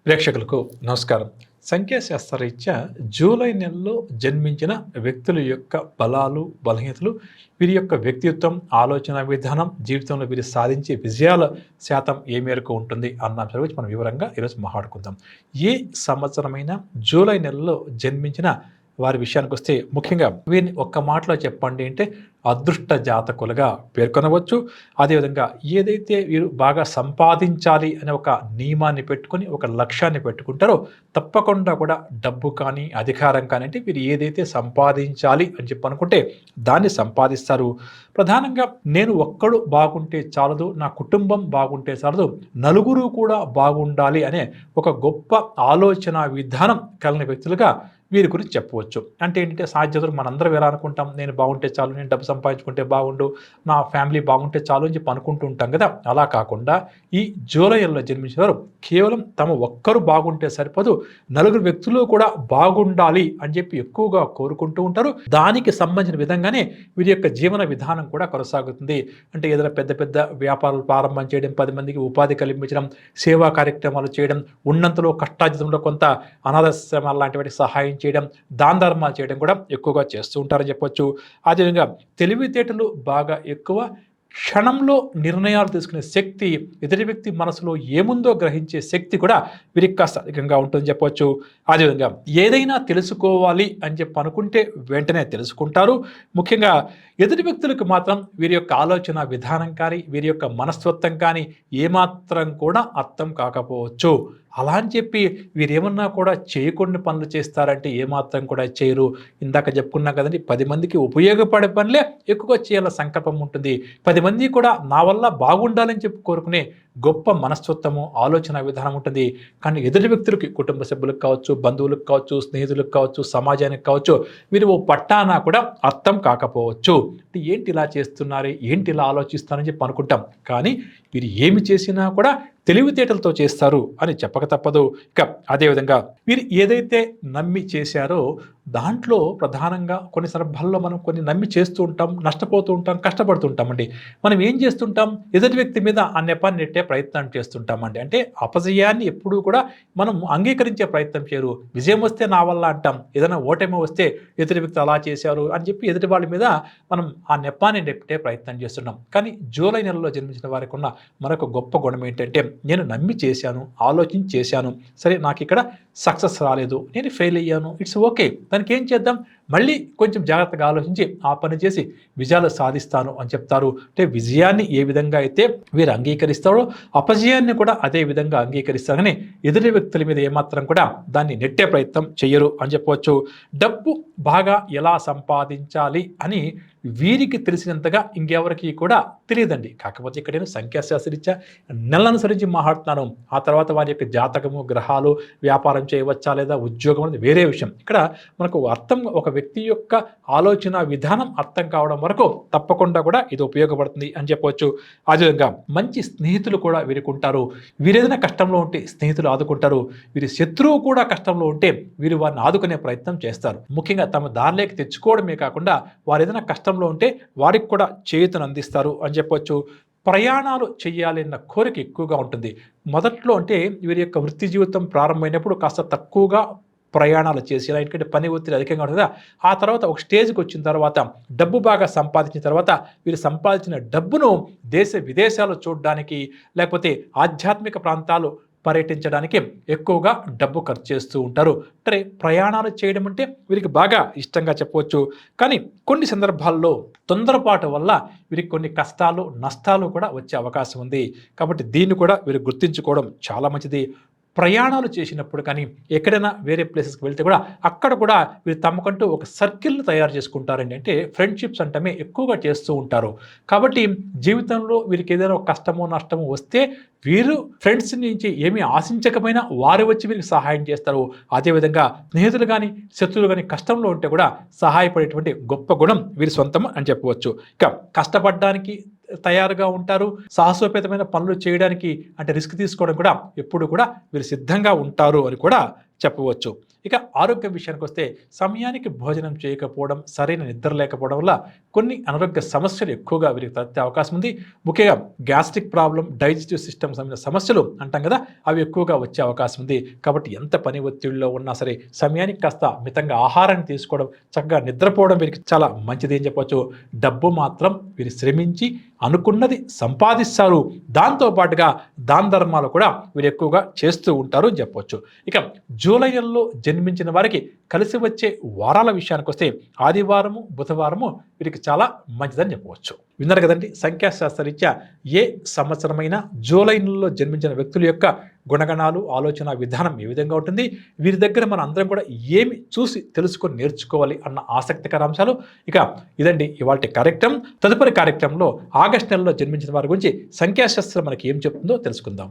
ప్రేక్షకులకు నమస్కారం. సంఖ్యాశాస్త్రరీత్యా జూలై నెలలో జన్మించిన వ్యక్తుల యొక్క బలాలు, బలహీనతలు, వీరి యొక్క వ్యక్తిత్వం, ఆలోచన విధానం, జీవితంలో వీరు సాధించే విజయాల శాతం ఏ మేరకు ఉంటుంది అన్న అంశాల గురించి మనం వివరంగా ఈరోజు మాట్లాడుకుందాం. ఏ సంవత్సరమైనా జూలై నెలలో జన్మించిన వారి విషయానికి వస్తే ముఖ్యంగా వీరిని ఒక్క మాటలో చెప్పండి అంటే అదృష్ట జాతకులుగా పేర్కొనవచ్చు. అదేవిధంగా ఏదైతే వీరు బాగా సంపాదించాలి అనే ఒక నియమాన్ని పెట్టుకొని ఒక లక్ష్యాన్ని పెట్టుకుంటారో తప్పకుండా కూడా డబ్బు కానీ అధికారం కానీ అంటే వీరు ఏదైతే సంపాదించాలి అని చెప్పి అనుకుంటే దాన్ని సంపాదిస్తారు. ప్రధానంగా నేను ఒక్కడు బాగుంటే చాలదు, నా కుటుంబం బాగుంటే చాలదు, నలుగురు కూడా బాగుండాలి అనే ఒక గొప్ప ఆలోచన విధానం కలిగిన వ్యక్తులుగా వీరి గురించి చెప్పవచ్చు. అంటే ఏంటంటే సాధ్యతలు మనందరం ఎలా అనుకుంటాం, నేను బాగుంటే చాలు, నేను డబ్బు సంపాదించుకుంటే బాగుండు, నా ఫ్యామిలీ బాగుంటే చాలు అని చెప్పి అనుకుంటూ ఉంటాం కదా. అలా కాకుండా ఈ జూలైలో జన్మించిన వారు కేవలం తమ ఒక్కరు బాగుంటే సరిపోదు, నలుగురు వ్యక్తులు కూడా బాగుండాలి అని చెప్పి ఎక్కువగా కోరుకుంటూ ఉంటారు. దానికి సంబంధించిన విధంగానే వీరి యొక్క జీవన విధానం కూడా కొనసాగుతుంది. అంటే ఏదైనా పెద్ద పెద్ద వ్యాపారాలు ప్రారంభం చేయడం, 10 మందికి ఉపాధి కల్పించడం, సేవా కార్యక్రమాలు చేయడం, ఉన్నంతలో కష్టార్జితంలో కొంత అనాథాశ్రమాలు లాంటి వాటికి సహాయం చేయడం, దాన ధర్మాలు చేయడం కూడా ఎక్కువగా చేస్తూ ఉంటారని చెప్పొచ్చు. అదేవిధంగా తెలివితేటలు బాగా ఎక్కువ, క్షణంలో నిర్ణయాలు తీసుకునే శక్తి, ఎదుటి వ్యక్తి మనసులో ఏముందో గ్రహించే శక్తి కూడా వీరికి కాస్త అధికంగా ఉంటుందని చెప్పవచ్చు. అదేవిధంగా ఏదైనా తెలుసుకోవాలి అని చెప్పి అనుకుంటే వెంటనే తెలుసుకుంటారు. ముఖ్యంగా ఎదుటి వ్యక్తులకు మాత్రం వీరి యొక్క ఆలోచన విధానం కానీ వీరి యొక్క మనస్తత్వం కానీ ఏమాత్రం కూడా అర్థం కాకపోవచ్చు. అలా అని చెప్పి వీరేమన్నా కూడా చేయకుండా పనులు చేస్తారంటే ఏమాత్రం కూడా చేయరు. ఇందాక చెప్పుకున్నాం కదండి, 10 మందికి ఉపయోగపడే పనులే ఎక్కువగా చేయాల సంకల్పం ఉంటుంది. 10 మంది కూడా నా వల్ల బాగుండాలని చెప్పి కోరుకునే గొప్ప మనస్తత్వము, ఆలోచన విధానం ఉంటుంది. కానీ ఎదుటి వ్యక్తులకి, కుటుంబ సభ్యులకు కావచ్చు, బంధువులకు కావచ్చు, స్నేహితులకు కావచ్చు, సమాజానికి కావచ్చు, వీరు ఓ పట్టానా కూడా అర్థం కాకపోవచ్చు. అంటే ఏంటి ఇలా చేస్తున్నారు, ఏంటి ఇలా ఆలోచిస్తారని చెప్పి అనుకుంటాం. కానీ వీరు ఏమి చేసినా కూడా తెలివితేటలతో చేస్తారు అని చెప్పక తప్పదు. ఇక అదేవిధంగా వీరు ఏదైతే నమ్మి చేశారో దాంట్లో ప్రధానంగా కొన్ని సందర్భాల్లో మనం కొన్ని నమ్మి చేస్తూ ఉంటాం, నష్టపోతూ ఉంటాం, కష్టపడుతూ ఉంటామండి. మనం ఏం చేస్తుంటాం, ఎదుటి వ్యక్తి మీద ఆ నెపాన్ని నెట్టే ప్రయత్నం చేస్తుంటామండి. అంటే అపజయాన్ని ఎప్పుడూ కూడా మనం అంగీకరించే ప్రయత్నం చేయరు. విజయం వస్తే నా వల్ల అంటాం, ఏదైనా ఓటమి వస్తే ఎదుటి వ్యక్తి అలా చేశారు అని చెప్పి ఎదుటి వాళ్ళ మీద మనం ఆ నెపాన్ని నెట్టే ప్రయత్నం చేస్తున్నాం. కానీ జూలై నెలలో జన్మించిన వారికి ఉన్న మరొక గొప్ప గుణం ఏంటంటే, నేను నమ్మి చేశాను, ఆలోచించి చేశాను, సరే నాకు ఇక్కడ సక్సెస్ రాలేదు, నేను ఫెయిల్ అయ్యాను, ఇట్స్ ఓకే, దానికి ఏం చేద్దాం, మళ్ళీ కొంచెం జాగ్రత్తగా ఆలోచించి ఆ పని చేసి విజయాలు సాధిస్తాను అని చెప్తారు. అంటే విజయాన్ని ఏ విధంగా అయితే వీరు అంగీకరిస్తారో అపజయాన్ని కూడా అదే విధంగా అంగీకరిస్తారని ఎదుటి వ్యక్తుల మీద ఏమాత్రం కూడా దాన్ని నెట్టే ప్రయత్నం చెయ్యరు అని చెప్పవచ్చు. డబ్బు బాగా ఎలా సంపాదించాలి అని వీరికి తెలిసినంతగా ఇంకెవరికి కూడా తెలియదండి. కాకపోతే ఇక్కడ నేను సంఖ్యాశాస్త్రరీత్యా నెలనుసరించి మాట్లాడుతున్నాను. ఆ తర్వాత వారి యొక్క జాతకము, గ్రహాలు, వ్యాపారం చేయవచ్చా లేదా ఉద్యోగం అనేది వేరే విషయం. ఇక్కడ మనకు అర్థం, ఒక వ్యక్తి యొక్క ఆలోచన విధానం అర్థం కావడం వరకు తప్పకుండా కూడా ఇది ఉపయోగపడుతుంది అని చెప్పవచ్చు. అదేవిధంగా మంచి స్నేహితులు కూడా వీరికి ఉంటారు. వీరేదైనా కష్టంలో ఉంటే స్నేహితులు ఆదుకుంటారు. వీరి శత్రువు కూడా కష్టంలో ఉంటే వీరు వారిని ఆదుకునే ప్రయత్నం చేస్తారు. ముఖ్యంగా తమ దారిలోకి తెచ్చుకోవడమే కాకుండా వారు ఏదైనా కష్టంలో ఉంటే వారికి కూడా చేయూతను అందిస్తారు అని చెప్పొచ్చు. ప్రయాణాలు చేయాలి అన్న కోరిక ఎక్కువగా ఉంటుంది. మొదట్లో అంటే వీరి యొక్క వృత్తి జీవితం ప్రారంభమైనప్పుడు కాస్త తక్కువగా ప్రయాణాలు చేసి, ఎందుకంటే పని ఒత్తిడి అధికంగా ఉంటుంది కదా. ఆ తర్వాత ఒక స్టేజ్కి వచ్చిన తర్వాత, డబ్బు బాగా సంపాదించిన తర్వాత వీరు సంపాదించిన డబ్బును దేశ విదేశాలు చూడడానికి, లేకపోతే ఆధ్యాత్మిక ప్రాంతాలు పర్యటించడానికి ఎక్కువగా డబ్బు ఖర్చు చేస్తూ ఉంటారు. అంటే ప్రయాణాలు చేయడం అంటే వీరికి బాగా ఇష్టంగా చెప్పవచ్చు. కానీ కొన్ని సందర్భాల్లో తొందరపాటు వల్ల వీరికి కొన్ని కష్టాలు, నష్టాలు కూడా వచ్చే అవకాశం ఉంది. కాబట్టి దీన్ని కూడా వీరు గుర్తించుకోవడం చాలా మంచిది. ప్రయాణాలు చేసినప్పుడు కానీ ఎక్కడైనా వేరే ప్లేసెస్కి వెళ్తే కూడా అక్కడ కూడా వీరు తమకంటూ ఒక సర్కిల్ని తయారు చేసుకుంటారండి. అంటే ఫ్రెండ్షిప్స్ అంటే ఎక్కువగా చేస్తూ ఉంటారు. కాబట్టి జీవితంలో వీరికి ఏదైనా ఒక కష్టమో నష్టమో వస్తే వీరు ఫ్రెండ్స్ నుంచి ఏమీ ఆశించకపోయినా వారు వచ్చి వీరికి సహాయం చేస్తారు. అదేవిధంగా స్నేహితులు కానీ శత్రువులు కానీ కష్టంలో ఉంటే కూడా సహాయపడేటువంటి గొప్ప గుణం వీరి సొంతం అని చెప్పవచ్చు. ఇక కష్టపడడానికి తయారుగా ఉంటారు. సాహసోపేతమైన పనులు చేయడానికి, అంటే రిస్క్ తీసుకోవడం కూడా ఎప్పుడు కూడా వీరు సిద్ధంగా ఉంటారు అని కూడా చెప్పవచ్చు. ఇక ఆరోగ్య విషయానికి వస్తే సమయానికి భోజనం చేయకపోవడం, సరైన నిద్ర లేకపోవడం వల్ల కొన్ని అనారోగ్య సమస్యలు ఎక్కువగా వీరికి తలెత్తే అవకాశం ఉంది. ముఖ్యంగా గ్యాస్ట్రిక్ ప్రాబ్లం, డైజెస్టివ్ సిస్టమ్ సంబంధించిన సమస్యలు అంటాం కదా, అవి ఎక్కువగా వచ్చే అవకాశం ఉంది. కాబట్టి ఎంత పని ఒత్తిడిలో ఉన్నా సరే సమయానికి కాస్త మితంగా ఆహారాన్ని తీసుకోవడం, చక్కగా నిద్రపోవడం వీరికి చాలా మంచిది అని చెప్పొచ్చు. డబ్బు మాత్రం వీరు శ్రమించి అనుకున్నది సంపాదిస్తారు. దాంతో పాటుగా దాన ధర్మాలు కూడా వీరు ఎక్కువగా చేస్తూ ఉంటారు అని చెప్పొచ్చు. ఇక జూలై నెలలో జన్మించిన వారికి కలిసి వచ్చే వారాల విషయానికి వస్తే ఆదివారము, బుధవారము వీరికి చాలా మంచిదని చెప్పవచ్చు. విన్నారు కదండి, సంఖ్యాశాస్త్రరీత్యా ఏ సంవత్సరమైనా జూలై నెలలో జన్మించిన వ్యక్తుల యొక్క గుణగణాలు, ఆలోచన విధానం ఏ విధంగా ఉంటుంది, వీరి దగ్గర మన అందరం కూడా ఏమి చూసి తెలుసుకొని నేర్చుకోవాలి అన్న ఆసక్తికర అంశాలు. ఇక ఇదండి ఇవాల్టి కార్యక్రమం. తదుపరి కార్యక్రమంలో ఆగస్టు నెలలో జన్మించిన వారి గురించి సంఖ్యాశాస్త్రం మనకి ఏం చెప్తుందో తెలుసుకుందాం.